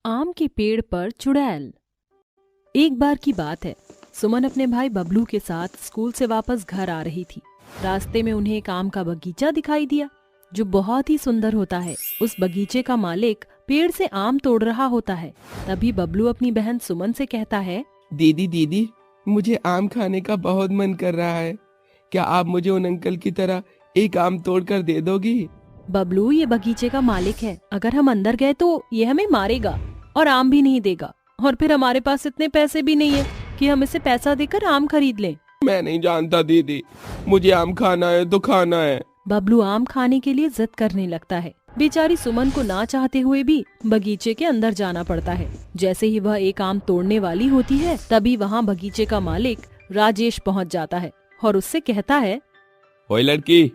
आम के पेड़ पर चुड़ैल। एक बार की बात है, सुमन अपने भाई बबलू के साथ स्कूल से वापस घर आ रही थी। रास्ते में उन्हें एक आम का बगीचा दिखाई दिया जो बहुत ही सुंदर होता है। उस बगीचे का मालिक पेड़ से आम तोड़ रहा होता है। तभी बबलू अपनी बहन सुमन से कहता है, दीदी दीदी, मुझे आम खाने का बहुत मन कर रहा है। क्या आप मुझे उन अंकल की तरह एक आम तोड़ कर दे दोगी? बबलू ये बगीचे का मालिक है, अगर हम अंदर गए तो ये हमें मारेगा और आम भी नहीं देगा, और फिर हमारे पास इतने पैसे भी नहीं है कि हम इसे पैसा देकर आम खरीद लें। मैं नहीं जानता दीदी, मुझे आम खाना है तो खाना है। बबलू आम खाने के लिए जिद करने लगता है। बेचारी सुमन को ना चाहते हुए भी बगीचे के अंदर जाना पड़ता है। जैसे ही वह एक आम तोड़ने वाली होती है, तभी वहाँ बगीचे का मालिक राजेश पहुँच जाता है और उससे कहता है, ओए लड़की,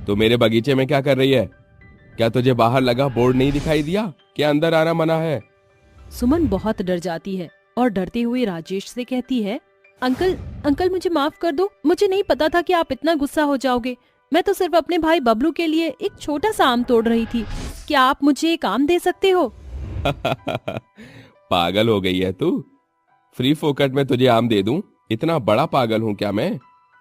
तू मेरे बगीचे में क्या कर रही है? क्या तुझे बाहर लगा बोर्ड नहीं दिखाई दिया कि अंदर आना मना है? सुमन बहुत डर जाती है और डरते हुए राजेश से कहती है, अंकल मुझे माफ कर दो, मुझे नहीं पता था कि आप इतना गुस्सा हो जाओगे। मैं तो सिर्फ अपने भाई बबलू के लिए एक छोटा सा आम तोड़ रही थी। क्या आप मुझे एक आम दे सकते हो? पागल हो गई है तू? फ्री फोकट में तुझे आम दे दूं? इतना बड़ा पागल हूं क्या मैं?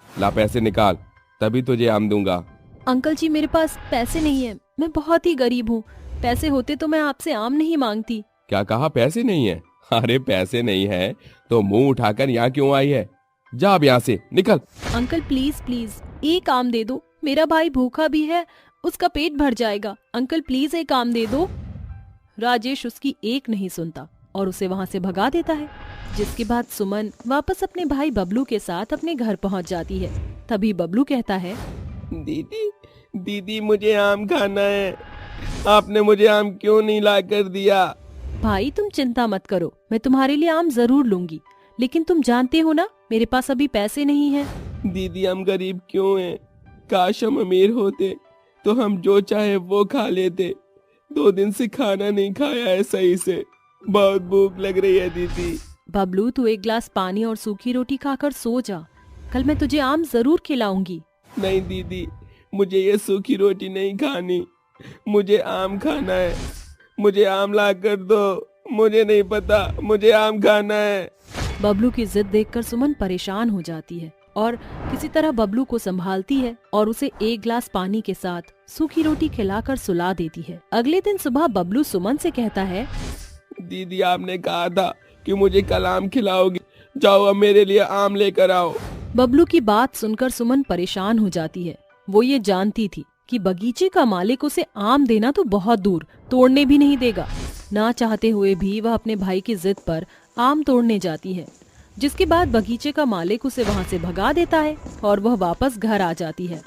ला पैसे निकाल, तभी तुझे आम दूंगा। अंकल जी, मेरे पास पैसे नहीं है, मैं बहुत ही गरीब हूँ। पैसे होते तो मैं आपसे आम नहीं मांगती। क्या कहा? पैसे नहीं है? अरे पैसे नहीं है तो मुंह उठाकर यहाँ क्यों आई है? जा अब यहाँ से निकल। अंकल प्लीज प्लीज एक आम दे दो, मेरा भाई भूखा भी है, उसका पेट भर जाएगा। अंकल प्लीज एक आम दे दो। राजेश उसकी एक नहीं सुनता और उसे वहाँ से भगा देता है। जिसके बाद सुमन वापस अपने भाई बबलू के साथ अपने घर पहुँच जाती है। तभी बबलू कहता है, दीदी दीदी, मुझे आम खाना है। आपने मुझे आम क्यों नहीं ला कर दिया? भाई तुम चिंता मत करो, मैं तुम्हारे लिए आम जरूर लूंगी, लेकिन तुम जानते हो ना मेरे पास अभी पैसे नहीं हैं। दीदी, हम गरीब क्यों हैं? काश हम अमीर होते तो हम जो चाहे वो खा लेते। 2 दिन से खाना नहीं खाया है सही से, बहुत भूख लग रही है दीदी। बबलू, तू एक गिलास पानी और सूखी रोटी खाकर सो जा, कल मैं तुझे आम जरूर खिलाऊंगी। नहीं दीदी, मुझे ये सूखी रोटी नहीं खानी, मुझे आम खाना है। मुझे आम ला कर दो, मुझे नहीं पता, मुझे आम खाना है। बबलू की जिद देखकर सुमन परेशान हो जाती है और किसी तरह बबलू को संभालती है और उसे एक गिलास पानी के साथ सूखी रोटी खिलाकर सुला देती है। अगले दिन सुबह बबलू सुमन से कहता है, दीदी, आपने कहा था कि मुझे कल आम खिलाओगी, जाओ अब मेरे लिए आम लेकर आओ। बबलू की बात सुनकर सुमन परेशान हो जाती है। वो ये जानती थी कि बगीचे का मालिक उसे आम देना तो बहुत दूर, तोड़ने भी नहीं देगा। ना चाहते हुए भी वह अपने भाई की जिद पर आम तोड़ने जाती है। जिसके बाद बगीचे का मालिक उसे वहाँ से भगा देता है और वह वापस घर आ जाती है।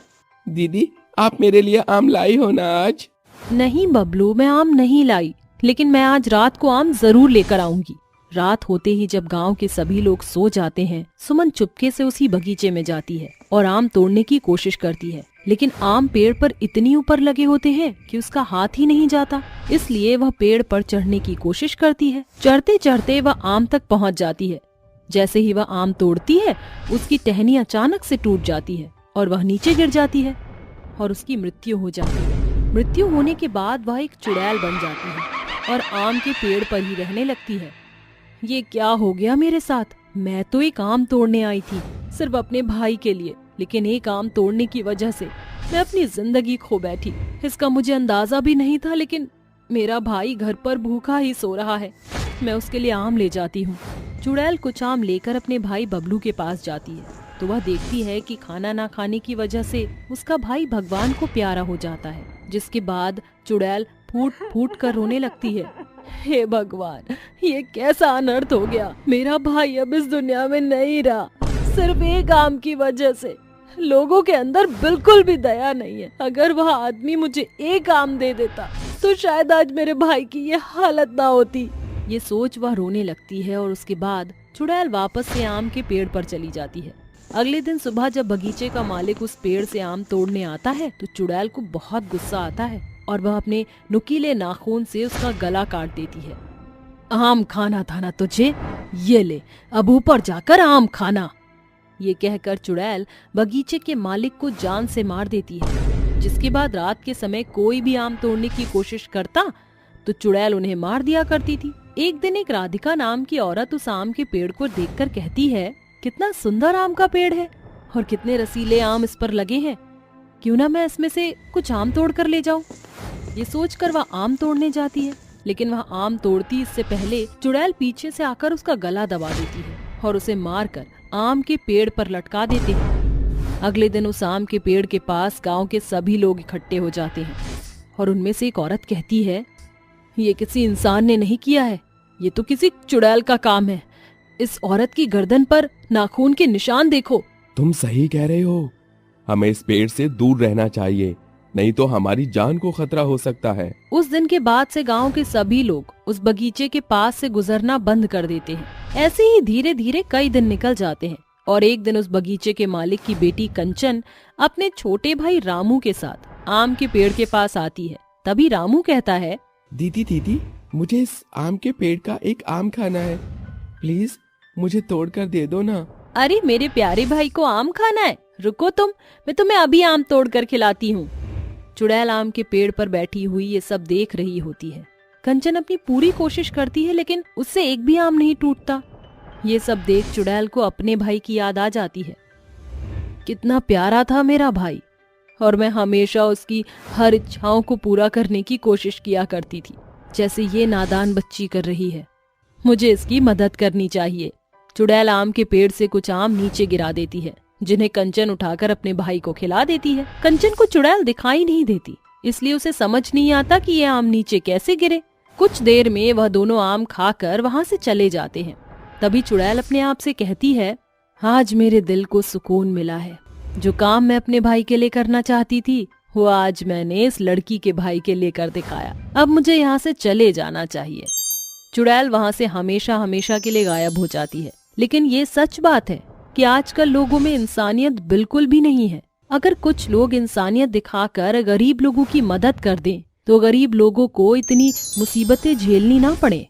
दीदी, आप मेरे लिए आम लाई हो ना आज? नहीं बबलू, मैं आम नहीं लाई, लेकिन मैं आज रात को आम जरूर लेकर आऊंगी। रात होते ही जब गांव के सभी लोग सो जाते हैं, सुमन चुपके से उसी बगीचे में जाती है और आम तोड़ने की कोशिश करती है, लेकिन आम पेड़ पर इतनी ऊपर लगे होते हैं कि उसका हाथ ही नहीं जाता। इसलिए वह पेड़ पर चढ़ने की कोशिश करती है। चढ़ते चढ़ते वह आम तक पहुंच जाती है। जैसे ही वह आम तोड़ती है, उसकी टहनी अचानक से टूट जाती है और वह नीचे गिर जाती है और उसकी मृत्यु हो जाती है। मृत्यु होने के बाद वह एक चुड़ैल बन जाती है और आम के पेड़ पर ही रहने लगती है। ये क्या हो गया मेरे साथ? मैं तो एक आम तोड़ने आई थी सिर्फ अपने भाई के लिए, लेकिन एक आम तोड़ने की वजह से मैं अपनी जिंदगी खो बैठी। इसका मुझे अंदाजा भी नहीं था, लेकिन मेरा भाई घर पर भूखा ही सो रहा है। मैं उसके लिए आम ले जाती हूँ। चुड़ैल कुछ आम लेकर अपने भाई बबलू के पास जाती है तो वह देखती है कि खाना ना खाने की वजह से उसका भाई भगवान को प्यारा हो जाता है। जिसके बाद चुड़ैल फूट फूट कर रोने लगती है, हे भगवान, ये कैसा अनर्थ हो गया। मेरा भाई अब इस दुनिया में नहीं रहा, सिर्फ एक आम की वजह से। लोगों के अंदर बिल्कुल भी दया नहीं है। अगर वह आदमी मुझे एक आम दे देता तो शायद आज मेरे भाई की ये हालत ना होती। ये सोच वह रोने लगती है और उसके बाद चुड़ैल वापस से आम के पेड़ पर चली जाती है। अगले दिन सुबह जब बगीचे का मालिक उस पेड़ से आम तोड़ने आता है तो चुड़ैल को बहुत गुस्सा आता है और वह अपने नुकीले नाखून से उसका गला काट देती है। आम खाना था ना तुझे, ये ले, अब ऊपर जाकर आम खाना। ये कहकर चुड़ैल बगीचे के मालिक को जान से मार देती है। जिसके बाद रात के समय कोई भी आम तोड़ने की कोशिश करता तो चुड़ैल उन्हें मार दिया करती थी। एक दिन एक राधिका नाम की औरत उस आम के पेड़ को देखकर कहती है, कितना सुंदर आम का पेड़ है और कितने रसीले आम इस पर लगे हैं। क्यों ना मैं इसमें से कुछ आम तोड़ कर ले जाऊं। ये सोचकर वह आम तोड़ने जाती है, लेकिन वह आम तोड़ती इससे पहले चुड़ैल पीछे से आकर उसका गला दबा देती है और उसे मारकर आम के पेड़ पर लटका देते हैं। अगले दिन उस आम के पेड़ के पास गांव के सभी लोग इकट्ठे हो जाते हैं और उनमें से एक औरत कहती है, ये किसी इंसान ने नहीं किया है, ये तो किसी चुड़ैल का काम है। इस औरत की गर्दन पर नाखून के निशान देखो। तुम सही कह रहे हो, हमें इस पेड़ से दूर रहना चाहिए, नहीं तो हमारी जान को खतरा हो सकता है। उस दिन के बाद से गांव के सभी लोग उस बगीचे के पास से गुजरना बंद कर देते हैं। ऐसे ही धीरे धीरे कई दिन निकल जाते हैं और एक दिन उस बगीचे के मालिक की बेटी कंचन अपने छोटे भाई रामू के साथ आम के पेड़ के पास आती है। तभी रामू कहता है, दीदी दीदी, मुझे इस आम के पेड़ का एक आम खाना है, प्लीज मुझे तोड़ कर दे दो ना। अरे मेरे प्यारे भाई को आम खाना है, रुको तुम, मैं तुम्हें अभी आम तोड़ कर खिलाती हूँ। चुड़ैल आम के पेड़ पर बैठी हुई ये सब देख रही होती है। कंचन अपनी पूरी कोशिश करती है लेकिन उससे एक भी आम नहीं टूटता। ये सब देख चुड़ैल को अपने भाई की याद आ जाती है। कितना प्यारा था मेरा भाई और मैं हमेशा उसकी हर इच्छाओं को पूरा करने की कोशिश किया करती थी, जैसे ये नादान बच्ची कर रही है। मुझे इसकी मदद करनी चाहिए। चुड़ैल आम के पेड़ से कुछ आम नीचे गिरा देती है, जिन्हें कंचन उठाकर अपने भाई को खिला देती है। कंचन को चुड़ैल दिखाई नहीं देती, इसलिए उसे समझ नहीं आता कि ये आम नीचे कैसे गिरे। कुछ देर में वह दोनों आम खाकर वहां से चले जाते हैं। तभी चुड़ैल अपने आप से कहती है, आज मेरे दिल को सुकून मिला है। जो काम मैं अपने भाई के लिए करना चाहती थी वो आज मैंने इस लड़की के भाई के लिए कर दिखाया। अब मुझे यहाँ से चले जाना चाहिए। चुड़ैल वहाँ से हमेशा हमेशा के लिए गायब हो जाती है। लेकिन ये सच बात है कि आजकल लोगों में इंसानियत बिल्कुल भी नहीं है। अगर कुछ लोग इंसानियत दिखाकर गरीब लोगों की मदद कर दें तो गरीब लोगों को इतनी मुसीबतें झेलनी ना पड़े।